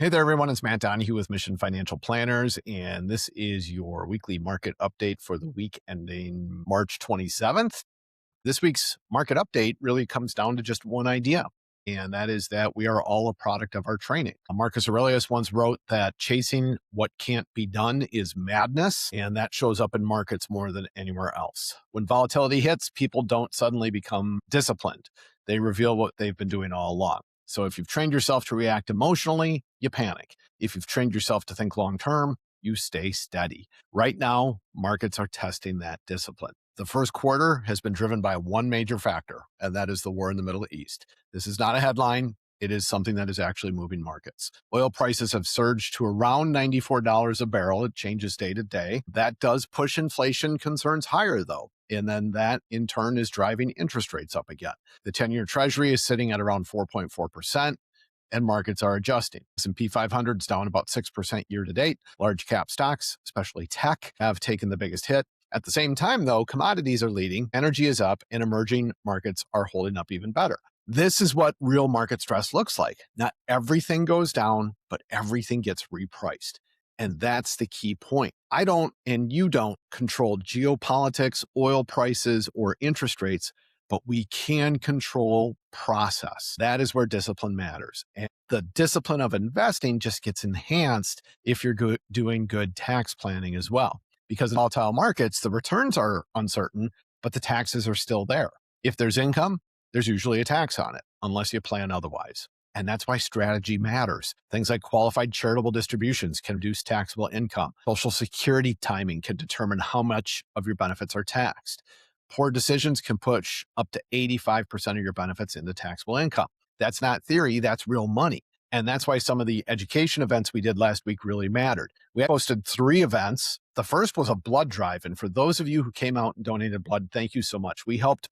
Hey there, everyone. It's Matt Donahue with Mission Financial Planners, and this is your weekly market update for the week ending March 27th. This week's market update really comes down to just one idea, and that is that we are all a product of our training. Marcus Aurelius once wrote that chasing what can't be done is madness, and that shows up in markets more than anywhere else. When volatility hits, people don't suddenly become disciplined. They reveal what they've been doing all along. So if you've trained yourself to react emotionally, you panic. If you've trained yourself to think long term, you stay steady. Right now, markets are testing that discipline. The first quarter has been driven by one major factor, and that is the war in the Middle East. This is not a headline. It is something that is actually moving markets. Oil prices have surged to around $94 a barrel. It changes day to day. That does push inflation concerns higher, though. And then that, in turn, is driving interest rates up again. The 10-year Treasury is sitting at around 4.4%. And markets are adjusting. S&P 500 is down about 6% year to date. Large cap stocks, especially tech, have taken the biggest hit. At the same time, though, commodities are leading, energy is up, and emerging markets are holding up even better. This is what real market stress looks like. Not everything goes down, but everything gets repriced. And that's the key point. I don't, and you don't, control geopolitics, oil prices, or interest rates, but we can control process. That is where discipline matters. And the discipline of investing just gets enhanced if you're doing good tax planning as well. Because in volatile markets, the returns are uncertain, but the taxes are still there. If there's income, there's usually a tax on it, unless you plan otherwise. And that's why strategy matters. Things like qualified charitable distributions can reduce taxable income. Social Security timing can determine how much of your benefits are taxed. Poor decisions can push up to 85% of your benefits into taxable income. That's not theory, that's real money. And that's why some of the education events we did last week really mattered. We hosted 3 events. The first was a blood drive. And for those of you who came out and donated blood, thank you so much. We helped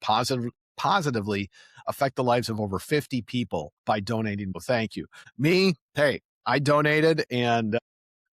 positively affect the lives of over 50 people by donating. Well, thank you. Me, hey, I donated and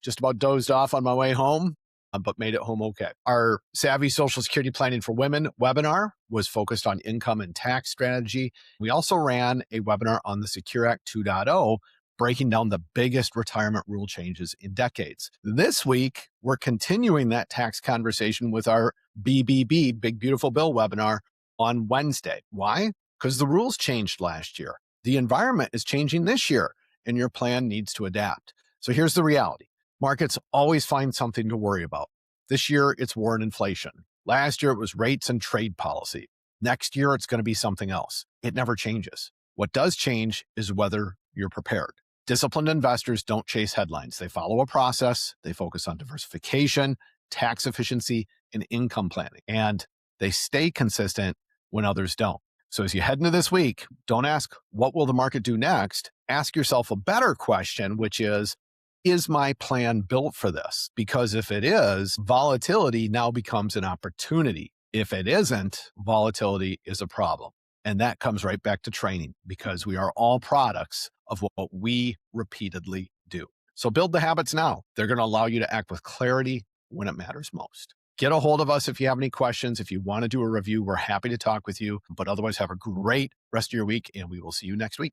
just about dozed off on my way home, but made it home okay. Our Savvy Social Security Planning for Women webinar was focused on income and tax strategy. We also ran a webinar on the Secure Act 2.0, breaking down the biggest retirement rule changes in decades. This week, we're continuing that tax conversation with our BBB, Big Beautiful Bill webinar on Wednesday. Why? Because the rules changed last year. The environment is changing this year, and your plan needs to adapt. So here's the reality. Markets always find something to worry about. This year, it's war and inflation. Last year, it was rates and trade policy. Next year, it's going to be something else. It never changes. What does change is whether you're prepared. Disciplined investors don't chase headlines. They follow a process. They focus on diversification, tax efficiency, and income planning. And they stay consistent when others don't. So as you head into this week, don't ask, what will the market do next? Ask yourself a better question, which is my plan built for this? Because if it is, volatility now becomes an opportunity. If it isn't, volatility is a problem. And that comes right back to training, because we are all products of what we repeatedly do. So build the habits now. They're going to allow you to act with clarity when it matters most. Get a hold of us if you have any questions. If you want to do a review, we're happy to talk with you. But otherwise, have a great rest of your week, and we will see you next week.